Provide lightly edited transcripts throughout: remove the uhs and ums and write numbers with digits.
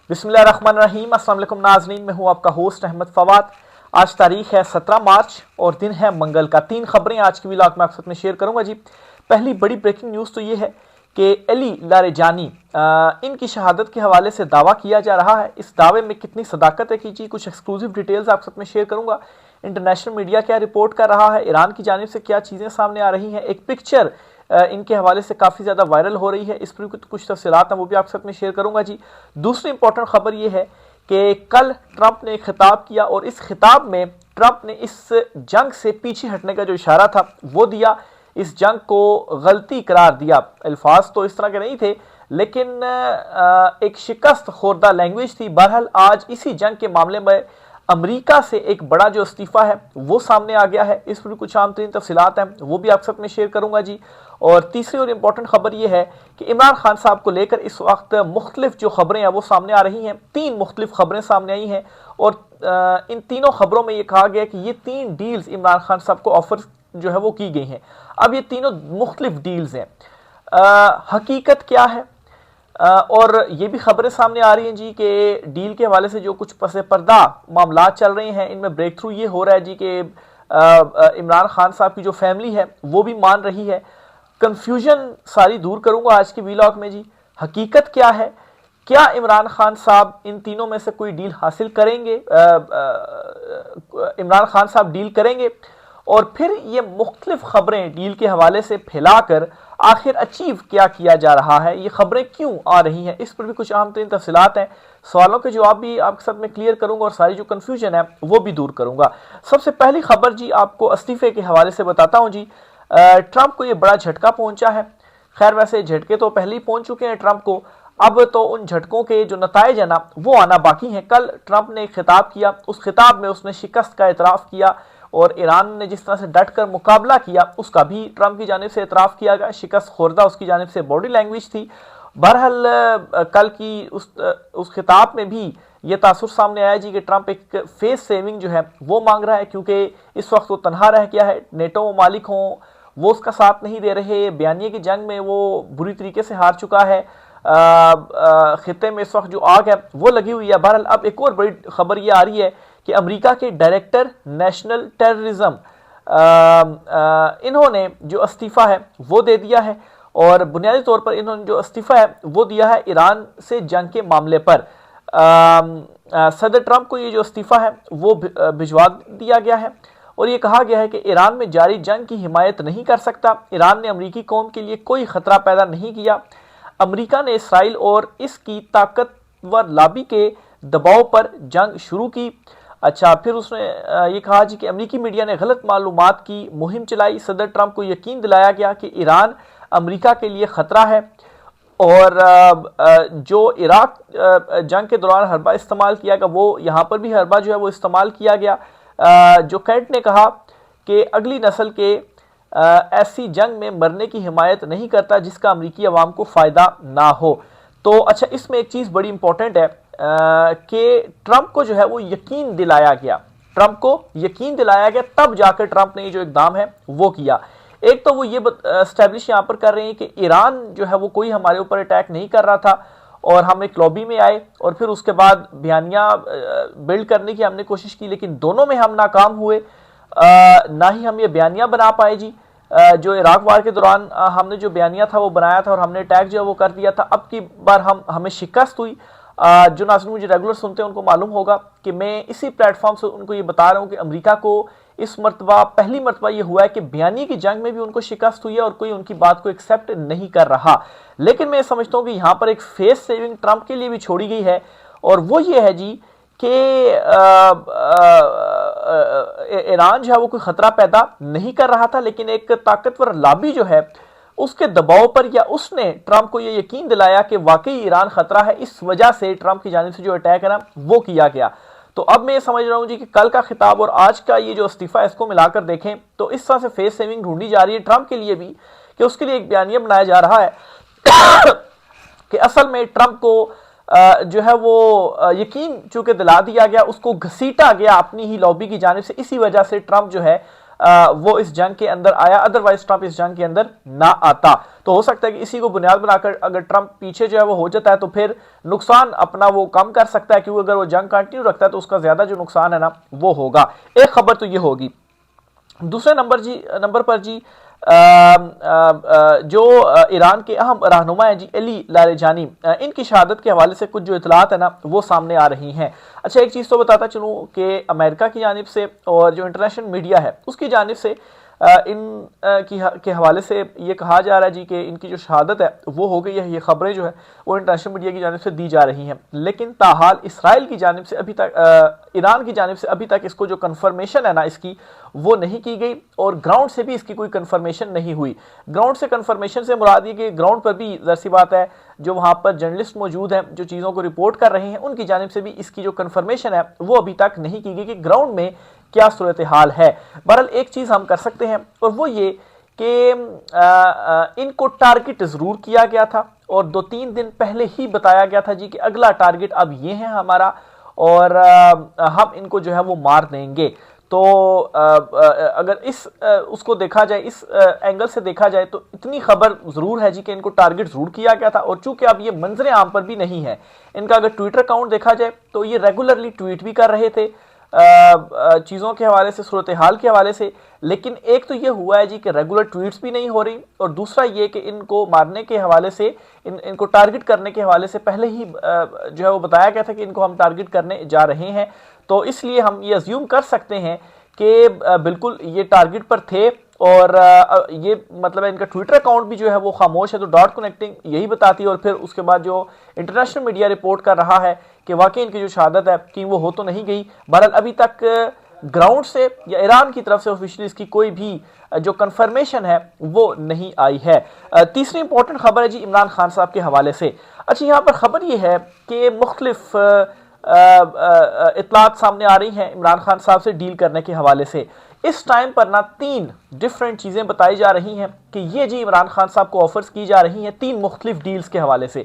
بسم اللہ الرحمن الرحیم۔ السلام علیکم ناظرین، میں ہوں آپ کا ہوسٹ احمد فواد۔ آج تاریخ ہے 17 مارچ اور دن ہے منگل کا۔ 3 خبریں آج کی ولاگ میں آپ کے ساتھ میں شیئر کروں گا جی۔ پہلی بڑی بریکنگ نیوز تو یہ ہے کہ علی لاریجانی ان کی شہادت کے حوالے سے دعویٰ کیا جا رہا ہے۔ اس دعوے میں کتنی صداقت ہے جی، کچھ ایکسکلوزیو ڈیٹیلز آپ کے ساتھ میں شیئر کروں گا۔ انٹرنیشنل میڈیا کیا رپورٹ کر رہا ہے، ایران کی جانب سے کیا چیزیں سامنے آ رہی ہیں، ایک پکچر ان کے حوالے سے کافی زیادہ وائرل ہو رہی ہے، اس پر کچھ تفصیلات ہیں وہ بھی آپ کے ساتھ میں شیئر کروں گا جی۔ دوسری امپورٹنٹ خبر یہ ہے کہ کل ٹرمپ نے ایک خطاب کیا اور اس خطاب میں ٹرمپ نے اس جنگ سے پیچھے ہٹنے کا جو اشارہ تھا وہ دیا، اس جنگ کو غلطی قرار دیا۔ الفاظ تو اس طرح کے نہیں تھے لیکن ایک شکست خوردہ لینگویج تھی۔ بہرحال آج اسی جنگ کے معاملے میں امریکہ سے ایک بڑا جو استعفیٰ ہے وہ سامنے آ گیا ہے، اس پر کچھ عام ترین تفصیلات ہیں وہ بھی آپ کے ساتھ میں شیئر کروں گا جی۔ اور تیسری اور امپورٹنٹ خبر یہ ہے کہ عمران خان صاحب کو لے کر اس وقت مختلف جو خبریں ہیں وہ سامنے آ رہی ہیں۔ 3 مختلف خبریں سامنے آئی ہیں اور ان تینوں خبروں میں یہ کہا گیا کہ یہ 3 ڈیلز عمران خان صاحب کو آفر جو ہے وہ کی گئی ہیں۔ اب یہ تینوں مختلف ڈیلز ہیں، حقیقت کیا ہے؟ اور یہ بھی خبریں سامنے آ رہی ہیں جی کہ ڈیل کے حوالے سے جو کچھ پس پردہ معاملات چل رہے ہیں ان میں بریک تھرو یہ ہو رہا ہے جی کہ عمران خان صاحب کی جو فیملی ہے وہ بھی مان رہی ہے۔ کنفیوژن ساری دور کروں گا آج کی ویلاگ میں جی۔ حقیقت کیا ہے؟ کیا عمران خان صاحب ان تینوں میں سے کوئی ڈیل حاصل کریں گے؟ عمران خان صاحب ڈیل کریں گے؟ اور پھر یہ مختلف خبریں ڈیل کے حوالے سے پھیلا کر آخر اچیو کیا جا رہا ہے، یہ خبریں کیوں آ رہی ہیں، اس پر بھی کچھ اہم ترین تفصیلات ہیں۔ سوالوں کے جواب بھی آپ کے ساتھ میں کلیئر کروں گا اور ساری جو کنفیوژن ہے وہ بھی دور کروں گا۔ سب سے پہلی خبر جی آپ کو استعفے کے حوالے سے بتاتا ہوں جی۔ ٹرمپ کو یہ بڑا جھٹکا پہنچا ہے۔ خیر ویسے جھٹکے تو پہلے ہی پہنچ چکے ہیں ٹرمپ کو، اب تو ان جھٹکوں کے جو نتائج ہیں نا وہ آنا باقی ہیں۔ کل ٹرمپ نے ایک خطاب کیا، اس خطاب میں اس نے شکست کا اعتراف کیا اور ایران نے جس طرح سے ڈٹ کر مقابلہ کیا اس کا بھی ٹرمپ کی جانب سے اعتراف کیا گیا۔ شکست خوردہ اس کی جانب سے باڈی لینگویج تھی۔ بہرحال کل کی اس خطاب میں بھی یہ تاثر سامنے آیا جی کہ ٹرمپ ایک فیس سیونگ جو ہے وہ مانگ رہا ہے، کیونکہ اس وقت وہ تنہا رہ گیا ہے۔ نیٹو ممالک ہوں وہ اس کا ساتھ نہیں دے رہے، بیانیے کی جنگ میں وہ بری طریقے سے ہار چکا ہے، خطے میں اس وقت جو آگ ہے وہ لگی ہوئی ہے۔ بہرحال اب ایک اور بڑی خبر یہ آ رہی ہے کہ امریکہ کے ڈائریکٹر نیشنل ٹیررزم انہوں نے جو استعفیٰ ہے وہ دے دیا ہے اور بنیادی طور پر انہوں نے جو استعفیٰ ہے وہ دیا ہے ایران سے جنگ کے معاملے پر۔ صدر ٹرمپ کو یہ جو استعفیٰ ہے وہ بھجوا دیا گیا ہے اور یہ کہا گیا ہے کہ ایران میں جاری جنگ کی حمایت نہیں کر سکتا۔ ایران نے امریکی قوم کے لیے کوئی خطرہ پیدا نہیں کیا۔ امریکہ نے اسرائیل اور اس کی طاقتور لابی کے دباؤ پر جنگ شروع کی۔ اچھا، پھر اس نے یہ کہا جی کہ امریکی میڈیا نے غلط معلومات کی مہم چلائی۔ صدر ٹرمپ کو یقین دلایا گیا کہ ایران امریکہ کے لیے خطرہ ہے اور جو عراق جنگ کے دوران حربہ استعمال کیا گیا وہ یہاں پر بھی حربہ جو ہے وہ استعمال کیا گیا۔ جو کینٹ نے کہا کہ اگلی نسل کے ایسی جنگ میں مرنے کی حمایت نہیں کرتا جس کا امریکی عوام کو فائدہ نہ ہو۔ تو اچھا، اس میں ایک چیز بڑی امپورٹنٹ ہے کہ ٹرمپ کو جو ہے وہ یقین دلایا گیا، تب جا کر ٹرمپ نے یہ جو اقدام ہے وہ کیا۔ ایک تو وہ یہ اسٹیبلش یہاں پر کر رہے ہیں کہ ایران جو ہے وہ کوئی ہمارے اوپر اٹیک نہیں کر رہا تھا اور ہم ایک لابی میں آئے اور پھر اس کے بعد بیانیہ بلڈ کرنے کی ہم نے کوشش کی لیکن دونوں میں ہم ناکام ہوئے، نہ ہی ہم یہ بیانیہ بنا پائے جی۔ جو عراق وار کے دوران ہم نے جو بیانیہ تھا وہ بنایا تھا اور ہم نے اٹیک جو ہے وہ کر دیا تھا، اب کی بار ہمیں شکست ہوئی۔ جو ناظرین مجھے ریگولر سنتے ہیں ان کو معلوم ہوگا کہ میں اسی پلیٹ فارم سے ان کو یہ بتا رہا ہوں کہ امریکہ کو اس مرتبہ پہلی مرتبہ یہ ہوا ہے کہ بیانیے کی جنگ میں بھی ان کو شکست ہوئی ہے اور کوئی ان کی بات کو ایکسیپٹ نہیں کر رہا۔ لیکن میں سمجھتا ہوں کہ یہاں پر ایک فیس سیونگ ٹرمپ کے لیے بھی چھوڑی گئی ہے اور وہ یہ ہے جی کہ ایران جو ہے وہ کوئی خطرہ پیدا نہیں کر رہا تھا لیکن ایک طاقتور لابی جو ہے اس کے دباؤ پر یا اس نے ٹرمپ کو یہ یقین دلایا کہ واقعی ایران خطرہ ہے، اس وجہ سے ٹرمپ کی جانب سے جو اٹیک ہے نا وہ کیا گیا۔ تو اب میں یہ سمجھ رہا ہوں جی کہ کل کا خطاب اور آج کا یہ جو استعفیٰ اس کو ملا کر دیکھیں تو اس طرح سے فیس سیونگ ڈھونڈی جا رہی ہے ٹرمپ کے لیے بھی کہ اس کے لیے ایک بیانیہ بنایا جا رہا ہے کہ اصل میں ٹرمپ کو جو ہے وہ یقین چونکہ دلا دیا گیا، اس کو گھسیٹا گیا اپنی ہی لابی کی جانب سے، اسی وجہ سے ٹرمپ جو ہے وہ اس جنگ کے اندر آیا، ادروائز ٹرمپ اس جنگ کے اندر نہ آتا۔ تو ہو سکتا ہے کہ اسی کو بنیاد بنا کر اگر ٹرمپ پیچھے جو ہے وہ ہو جاتا ہے تو پھر نقصان اپنا وہ کم کر سکتا ہے، کیونکہ اگر وہ جنگ کنٹینیو رکھتا ہے تو اس کا زیادہ جو نقصان ہے نا وہ ہوگا۔ ایک خبر تو یہ ہوگی۔ دوسرے نمبر پر جی جو ایران کے اہم رہنما ہیں جی علی لاریجانی، ان کی شہادت کے حوالے سے کچھ جو اطلاعات ہیں نا وہ سامنے آ رہی ہیں۔ اچھا ایک چیز تو بتاتا چلوں کہ امریکہ کی جانب سے اور جو انٹرنیشنل میڈیا ہے اس کی جانب سے ان کے حوالے سے یہ کہا جا رہا ہے جی کہ ان کی جو شہادت ہے وہ ہو گئی ہے۔ یہ خبریں جو ہے وہ انٹرنیشنل میڈیا کی جانب سے دی جا رہی ہیں، لیکن تاحال اسرائیل کی جانب سے ابھی تک ایران کی جانب سے ابھی تک اس کو جو کنفرمیشن ہے نا اس کی وہ نہیں کی گئی، اور گراؤنڈ سے بھی اس کی کوئی کنفرمیشن نہیں ہوئی۔ گراؤنڈ سے کنفرمیشن سے مراد یہ کہ گراؤنڈ پر بھی ظاہر سی بات ہے جو وہاں پر جرنلسٹ موجود ہیں جو چیزوں کو رپورٹ کر رہے ہیں ان کی جانب سے بھی اس کی جو کنفرمیشن ہے وہ ابھی تک نہیں کی گئی کہ گراؤنڈ میں کیا صورتحال ہے۔ بہرحال ایک چیز ہم کر سکتے ہیں اور وہ یہ کہ ان کو ٹارگٹ ضرور کیا گیا تھا، اور 2-3 دن پہلے ہی بتایا گیا تھا جی کہ اگلا ٹارگٹ اب یہ ہے ہمارا، اور ہم ان کو جو ہے وہ مار دیں گے۔ تو اگر اس کو دیکھا جائے، اس اینگل سے دیکھا جائے تو اتنی خبر ضرور ہے جی کہ ان کو ٹارگٹ ضرور کیا گیا تھا، اور چونکہ اب یہ منظر عام پر بھی نہیں ہے، ان کا اگر ٹویٹر اکاؤنٹ دیکھا جائے تو یہ ریگولرلی ٹویٹ بھی کر رہے تھے چیزوں کے حوالے سے، صورتحال کے حوالے سے، لیکن ایک تو یہ ہوا ہے جی کہ ریگولر ٹویٹس بھی نہیں ہو رہی، اور دوسرا یہ کہ ان کو مارنے کے حوالے سے، ان کو ٹارگٹ کرنے کے حوالے سے پہلے ہی جو ہے وہ بتایا گیا تھا کہ ان کو ہم ٹارگٹ کرنے جا رہے ہیں۔ تو اس لیے ہم یہ ازیوم کر سکتے ہیں کہ بالکل یہ ٹارگٹ پر تھے، اور یہ مطلب ہے ان کا ٹویٹر اکاؤنٹ بھی جو ہے وہ خاموش ہے، تو ڈاٹ کنیکٹنگ یہی بتاتی ہے، اور پھر اس کے بعد جو انٹرنیشنل میڈیا رپورٹ کر رہا ہے کہ واقعی ان کی جو شہادت ہے کہ وہ ہو تو نہیں گئی۔ بہرحال ابھی تک گراؤنڈ سے یا ایران کی طرف سے آفیشلی اس کی کوئی بھی جو کنفرمیشن ہے وہ نہیں آئی ہے۔ تیسری امپورٹنٹ خبر ہے جی عمران خان صاحب کے حوالے سے۔ اچھا یہاں پر خبر یہ ہے کہ مختلف اطلاعات سامنے آ رہی ہیں عمران خان صاحب سے ڈیل کرنے کے حوالے سے۔ اس ٹائم پر نا 3 ڈیفرنٹ چیزیں بتائی جا رہی ہیں کہ یہ جی عمران خان صاحب کو آفرز کی جا رہی ہیں 3 مختلف ڈیلز کے حوالے سے۔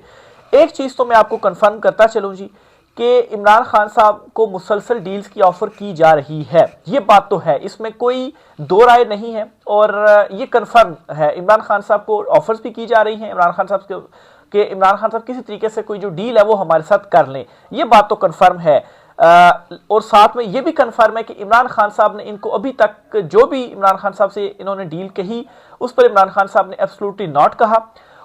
ایک چیز تو میں آپ کو کنفرم کرتا چلوں جی کہ عمران خان صاحب کو مسلسل ڈیلز کی آفر کی جا رہی ہے، یہ بات تو ہے، اس میں کوئی دو رائے نہیں ہے، اور یہ کنفرم ہے عمران خان صاحب کو آفرز بھی کی جا رہی ہیں عمران خان صاحب کہ عمران خان صاحب کسی طریقے سے کوئی جو ڈیل ہے وہ ہمارے ساتھ کر لیں، یہ بات تو کنفرم ہے۔ اور ساتھ میں یہ بھی کنفرم ہے کہ عمران خان صاحب نے ان کو ابھی تک جو بھی عمران خان صاحب سے انہوں نے ڈیل کہی اس پر عمران خان صاحب نے ایبسولوٹلی ناٹ کہا۔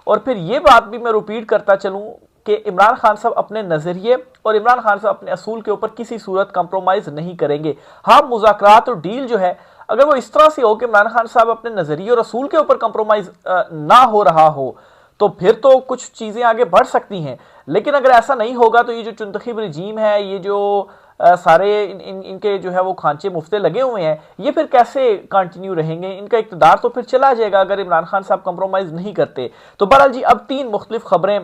اور پھر یہ بات بھی میں ریپیٹ کرتا چلوں کہ عمران خان صاحب اپنے نظریے اور عمران خان صاحب اپنے اصول کے اوپر کسی صورت کمپرومائز نہیں کریں گے۔ ہاں مذاکرات اور ڈیل جو ہے اگر وہ اس طرح سے ہو کہ عمران خان صاحب اپنے نظریے اور اصول کے اوپر کمپرومائز نہ ہو رہا ہو تو پھر تو کچھ چیزیں آگے بڑھ سکتی ہیں، لیکن اگر ایسا نہیں ہوگا تو یہ جو چنتخب رجیم ہے، یہ جو سارے ان کے جو ہے وہ کھانچے مفتے لگے ہوئے ہیں، یہ پھر کیسے کنٹینیو رہیں گے؟ ان کا اقتدار تو پھر چلا جائے گا اگر عمران خان صاحب کمپرومائز نہیں کرتے۔ تو بہرحال جی اب 3 مختلف خبریں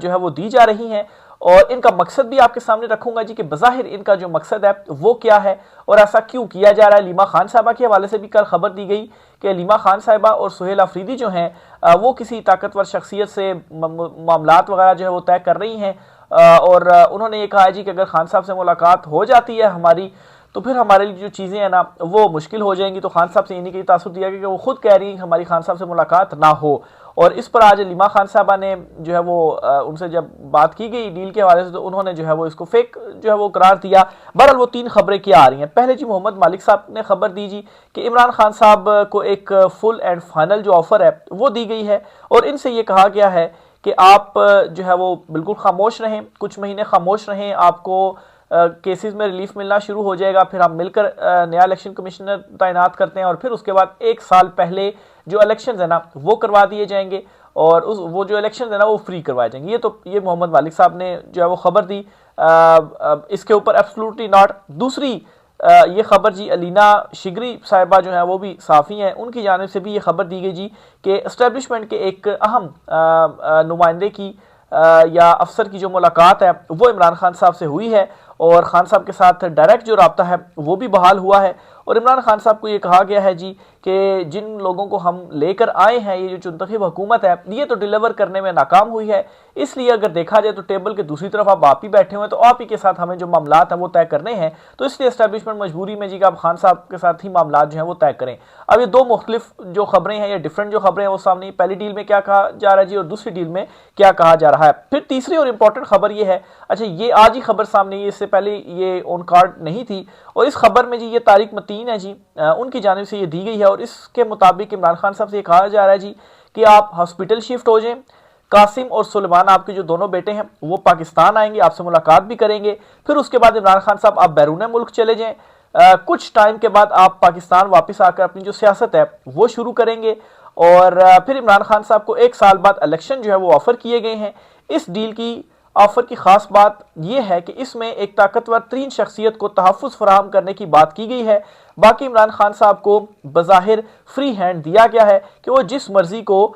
جو ہے وہ دی جا رہی ہیں، اور ان کا مقصد بھی آپ کے سامنے رکھوں گا جی کہ بظاہر ان کا جو مقصد ہے وہ کیا ہے اور ایسا کیوں کیا جا رہا ہے۔ لیما خان صاحبہ کے حوالے سے بھی کل خبر دی گئی کہ لیما خان صاحبہ اور سہیل آفریدی جو ہیں وہ کسی طاقتور شخصیت سے معاملات وغیرہ جو ہے وہ طے کر رہی ہیں، اور انہوں نے یہ کہا جی کہ اگر خان صاحب سے ملاقات ہو جاتی ہے ہماری تو پھر ہمارے لیے جو چیزیں ہیں نا وہ مشکل ہو جائیں گی۔ تو خان صاحب سے انہیں کی تاثر دیا گیا کہ وہ خود کہہ رہی ہیں کہ ہماری خان صاحب سے ملاقات نہ ہو، اور اس پر آج لیما خان صاحبہ نے جو ہے وہ ان سے جب بات کی گئی ڈیل کے حوالے سے تو انہوں نے جو ہے وہ اس کو فیک جو ہے وہ قرار دیا۔ بہرحال وہ 3 خبریں کیا آ رہی ہیں۔ پہلے جی محمد مالک صاحب نے خبر دی جی کہ عمران خان صاحب کو ایک فل اینڈ فائنل جو آفر ہے وہ دی گئی ہے، اور ان سے یہ کہا گیا ہے کہ آپ جو ہے وہ بالکل خاموش رہیں، کچھ مہینے خاموش رہیں، آپ کو کیسز میں ریلیف ملنا شروع ہو جائے گا، پھر ہم مل کر نیا الیکشن کمشنر تعینات کرتے ہیں، اور پھر اس کے بعد 1 سال پہلے جو الیکشنز ہیں نا وہ کروا دیے جائیں گے، اور وہ جو الیکشنز ہیں نا وہ فری کروائے جائیں گے۔ یہ محمد مالک صاحب نے جو ہے وہ خبر دی، اس کے اوپر ایبسولوٹلی ناٹ۔ دوسری یہ خبر جی علینا شگری صاحبہ جو ہیں وہ بھی صحافی ہیں، ان کی جانب سے بھی یہ خبر دی گئی جی کہ اسٹیبلشمنٹ کے ایک اہم نمائندے کی یا افسر کی جو ملاقات ہے وہ عمران خان صاحب سے ہوئی ہے، اور خان صاحب کے ساتھ ڈائریکٹ جو رابطہ ہے وہ بھی بحال ہوا ہے، اور عمران خان صاحب کو یہ کہا گیا ہے جی کہ جن لوگوں کو ہم لے کر آئے ہیں، یہ جو منتخب حکومت ہے، یہ تو ڈیلیور کرنے میں ناکام ہوئی ہے، اس لیے اگر دیکھا جائے تو ٹیبل کے دوسری طرف آپ ہی بیٹھے ہوئے ہیں، تو آپ ہی کے ساتھ ہمیں جو معاملات ہیں وہ طے کرنے ہیں، تو اس لیے اسٹیبلشمنٹ مجبوری میں جی کہ آپ خان صاحب کے ساتھ ہی معاملات جو ہیں وہ طے کریں۔ اب یہ دو مختلف جو خبریں ہیں یا ڈیفرنٹ جو خبریں ہیں وہ سامنے، پہلی ڈیل میں کیا کہا جا رہا ہے جی اور دوسری ڈیل میں کیا کہا جا رہا ہے۔ پھر تیسری اور امپورٹنٹ خبر یہ ہے، اچھا یہ آج ہی خبر سامنے، اس سے پہلے یہ آن کارڈ نہیں تھی، اور اس خبر میں جی یہ طارق متین ہے جی، ان کی جانب سے یہ دی گئی ہے، اور اس کے مطابق عمران خان صاحب سے یہ کہا جا رہا ہے جی کہ آپ ہاسپٹل شفٹ ہو جائیں، قاسم اور سلیمان آپ کے جو دونوں بیٹے ہیں وہ پاکستان آئیں گے، آپ سے ملاقات بھی کریں گے، پھر اس کے بعد عمران خان صاحب آپ بیرون ملک چلے جائیں، کچھ ٹائم کے بعد آپ پاکستان واپس آ کر اپنی جو سیاست ہے وہ شروع کریں گے، اور پھر عمران خان صاحب کو 1 سال بعد الیکشن جو ہے وہ آفر کیے گئے ہیں۔ اس ڈیل کی آفر کی خاص بات یہ ہے کہ اس میں ایک طاقتور ترین شخصیت کو تحفظ فراہم کرنے کی بات کی گئی ہے، باقی عمران خان صاحب کو بظاہر فری ہینڈ دیا گیا ہے کہ وہ جس مرضی کو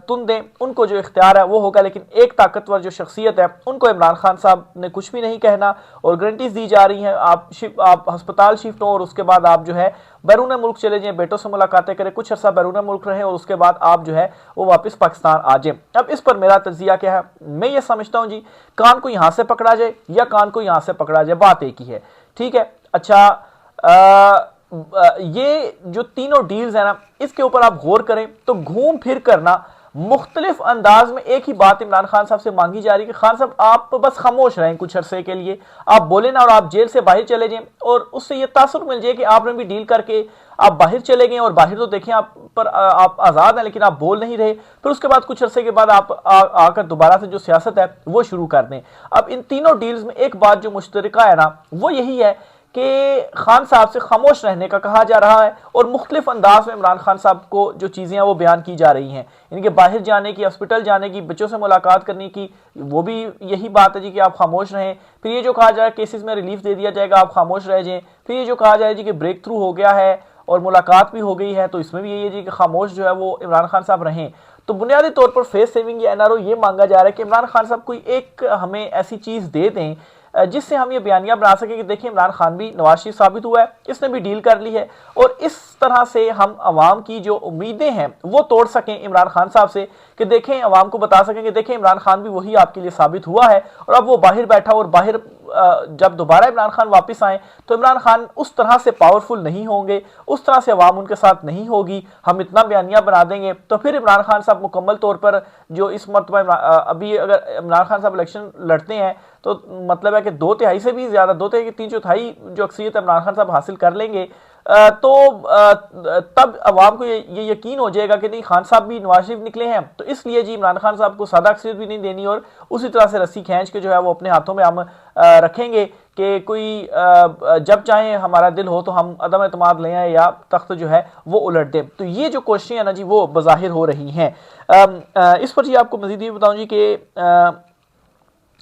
تن دیں، ان کو جو اختیار ہے وہ ہوگا، لیکن ایک طاقتور جو شخصیت ہے ان کو عمران خان صاحب نے کچھ بھی نہیں کہنا، اور گارنٹیز دی جا رہی ہیں آپ ہسپتال شفٹ ہوں اور اس کے بعد آپ جو ہے بیرون ملک چلے جائیں، بیٹوں سے ملاقاتیں کریں، کچھ عرصہ بیرون ملک رہیں، اور اس کے بعد آپ جو ہے وہ واپس پاکستان آ جائیں۔ اب اس پر میرا تجزیہ کیا ہے، میں یہ سمجھتا ہوں جی کان کو یہاں سے پکڑا جائے یا کان کو یہاں سے پکڑا جائے، بات ایک ہی ہے، ٹھیک ہے۔ اچھا یہ جو تینوں ڈیلز ہیں نا، اس کے اوپر آپ غور کریں تو گھوم پھر کرنا مختلف انداز میں ایک ہی بات عمران خان صاحب سے مانگی جا رہی ہے کہ خان صاحب آپ بس خاموش رہیں کچھ عرصے کے لیے، آپ بولیں نا اور آپ جیل سے باہر چلے جائیں، اور اس سے یہ تاثر مل جائے کہ آپ نے بھی ڈیل کر کے آپ باہر چلے گئے، اور باہر تو دیکھیں آپ آزاد ہیں لیکن آپ بول نہیں رہے، پھر اس کے بعد کچھ عرصے کے بعد آپ آ کر دوبارہ سے جو سیاست ہے وہ شروع کر دیں۔ اب ان تینوں ڈیلز میں ایک بات جو مشترکہ ہے نا وہ یہی ہے کہ خان صاحب سے خاموش رہنے کا کہا جا رہا ہے، اور مختلف انداز میں عمران خان صاحب کو جو چیزیں ہیں وہ بیان کی جا رہی ہیں، ان کے باہر جانے کی، ہسپتال جانے کی، بچوں سے ملاقات کرنے کی، وہ بھی یہی بات ہے جی کہ آپ خاموش رہیں، پھر یہ جو کہا جائے کیسز میں ریلیف دے دیا جائے گا آپ خاموش رہ جائیں، پھر یہ جو کہا جائے جی کہ بریک تھرو ہو گیا ہے اور ملاقات بھی ہو گئی ہے، تو اس میں بھی یہی ہے جی کہ خاموش جو ہے وہ عمران خان صاحب رہیں۔ تو بنیادی طور پر فیس سیونگ یا NRO یہ مانگا جا رہا ہے کہ عمران خان صاحب کوئی ایک ہمیں ایسی چیز دے دیں جس سے ہم یہ بیانیہ بنا سکیں کہ دیکھیں عمران خان بھی نواز شریف ثابت ہوا ہے، اس نے بھی ڈیل کر لی ہے، اور اس طرح سے ہم عوام کی جو امیدیں ہیں وہ توڑ سکیں عمران خان صاحب سے، کہ دیکھیں عوام کو بتا سکیں کہ دیکھیں عمران خان بھی وہی آپ کے لیے ثابت ہوا ہے، اور اب وہ باہر بیٹھا، اور باہر جب دوبارہ عمران خان واپس آئیں تو عمران خان اس طرح سے پاورفل نہیں ہوں گے، اس طرح سے عوام ان کے ساتھ نہیں ہوگی، ہم اتنا بیانیہ بنا دیں گے تو پھر عمران خان صاحب مکمل طور پر جو اس مرتبہ ابھی اگر عمران خان صاحب الیکشن لڑتے ہیں تو مطلب ہے کہ 2/3 سے بھی زیادہ، 2/3 کی 3/4 جو اکثریت عمران خان صاحب حاصل کر لیں گے، تو تب عوام کو یہ یقین ہو جائے گا کہ نہیں خان صاحب بھی نواز شریف نکلے ہیں، تو اس لیے جی عمران خان صاحب کو سادہ اکثریت بھی نہیں دینی، اور اسی طرح سے رسی کھینچ کے جو ہے وہ اپنے ہاتھوں میں ہم رکھیں گے کہ کوئی جب چاہیں ہمارا دل ہو تو ہم عدم اعتماد لے آئیں یا تخت جو ہے وہ الٹ دیں۔ تو یہ جو کوششیں ہیں نا جی وہ بظاہر ہو رہی ہیں۔ اس پر جی آپ کو مزید یہ بتاؤں جی کہ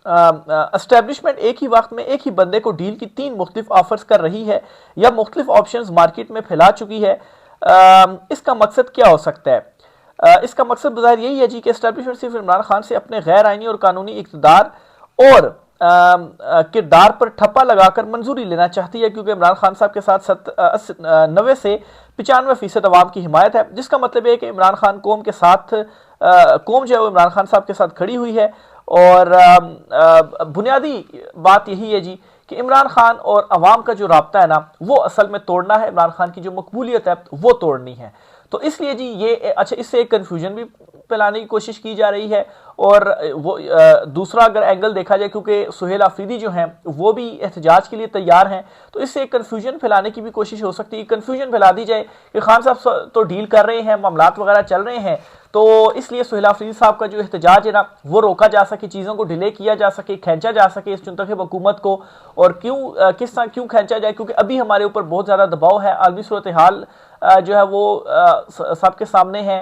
اسٹیبلشمنٹ ایک ہی وقت میں ایک ہی بندے کو ڈیل کی 3 مختلف آفرز کر رہی ہے یا مختلف آپشنز مارکیٹ میں پھیلا چکی ہے۔ اس کا مقصد کیا ہو سکتا ہے؟ اس کا مقصد بظاہر یہی ہے جی کہ اسٹیبلشمنٹ صرف عمران خان سے اپنے غیر آئینی اور قانونی اقتدار اور کردار پر ٹھپا لگا کر منظوری لینا چاہتی ہے، کیونکہ عمران خان صاحب کے ساتھ 90 سے 95% عوام کی حمایت ہے، جس کا مطلب ہے کہ عمران خان قوم کے ساتھ قوم جو ہے وہ عمران خان صاحب کے ساتھ کھڑی ہوئی ہے، اور بنیادی بات یہی ہے جی کہ عمران خان اور عوام کا جو رابطہ ہے نا وہ اصل میں توڑنا ہے، عمران خان کی جو مقبولیت ہے وہ توڑنی ہے۔ تو اس لیے جی یہ اچھا اس سے ایک کنفیوژن بھی پھیلانے کی کوشش کی جا رہی ہے، اور وہ دوسرا اگر اینگل دیکھا جائے کیونکہ سہیل آفریدی جو ہیں وہ بھی احتجاج کے لیے تیار ہیں، تو اس سے ایک کنفیوژن پھیلانے کی بھی کوشش ہو سکتی ہے، کنفیوژن پھیلا دی جائے کہ خان صاحب تو ڈیل کر رہے ہیں، معاملات وغیرہ چل رہے ہیں، تو اس لیے سہیل آفریدی صاحب کا جو احتجاج ہے نا وہ روکا جا سکے، چیزوں کو ڈیلے کیا جا سکے، کھینچا جا سکے اس منتخب حکومت کو، اور کس طرح کیوں کھینچا جائے، کیونکہ ابھی ہمارے اوپر بہت زیادہ دباؤ ہے، عالمی صورتحال جو ہے وہ سب کے سامنے ہے،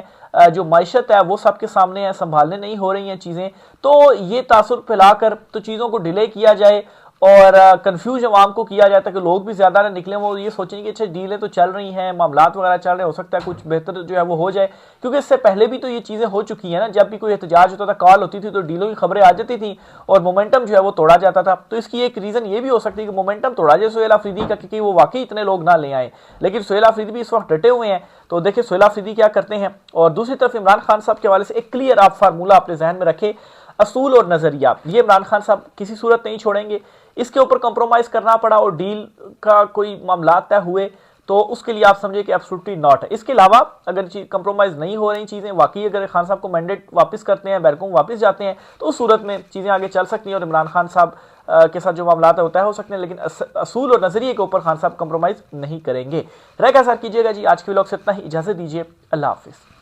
جو معیشت ہے وہ سب کے سامنے ہے، سنبھالنے نہیں ہو رہی ہیں چیزیں، تو یہ تاثر پھیلا کر تو چیزوں کو ڈیلے کیا جائے، اور کنفیوز عوام کو کیا جاتا ہے کہ لوگ بھی زیادہ نہ نکلیں، وہ یہ سوچیں کہ اچھا ڈیلیں تو چل رہی ہیں، معاملات وغیرہ چل رہے ہیں، ہو سکتا ہے کچھ بہتر جو ہے وہ ہو جائے، کیونکہ اس سے پہلے بھی تو یہ چیزیں ہو چکی ہیں نا، جب بھی کوئی احتجاج ہوتا تھا، کال ہوتی تھی تو ڈیلوں کی خبریں آ جاتی تھیں اور مومنٹم جو ہے وہ توڑا جاتا تھا۔ تو اس کی ایک ریزن یہ بھی ہو سکتی ہے کہ مومنٹم توڑا جائے سہیل آفریدی کا، کیونکہ وہ واقعی اتنے لوگ نہ لے آئے، لیکن سہیل آفریدی بھی اس وقت ڈٹے ہوئے ہیں۔ تو دیکھیں سہیل آفریدی کیا کرتے ہیں، اور دوسری طرف عمران خان صاحب کے حوالے سے ایک کلیئر آپ فارمولہ اپنے ذہن میں رکھیں، اصول اور نظریہ، یہ عمران خان صاحب کسی صورت نہیں چھوڑیں گے۔ اس کے اوپر کمپرومائز کرنا پڑا اور ڈیل کا کوئی معاملات طے ہوئے تو اس کے لیے آپ سمجھے کہ ایبسولوٹلی ناٹ ہے۔ اس کے علاوہ اگر کمپرومائز نہیں ہو رہی چیزیں، واقعی اگر خان صاحب کو مینڈیٹ واپس کرتے ہیں، بیرکوم واپس جاتے ہیں، تو اس صورت میں چیزیں آگے چل سکتی ہیں اور عمران خان صاحب کے ساتھ جو معاملات ہوتا ہے ہو سکتے ہیں، لیکن اصول اور نظریے کے اوپر خان صاحب کمپرومائز نہیں کریں گے۔ رائے کا اظہار کیجیے گا جی۔ آج کے ولاگ سے اتنا ہی، اجازت دیجیے، اللہ حافظ۔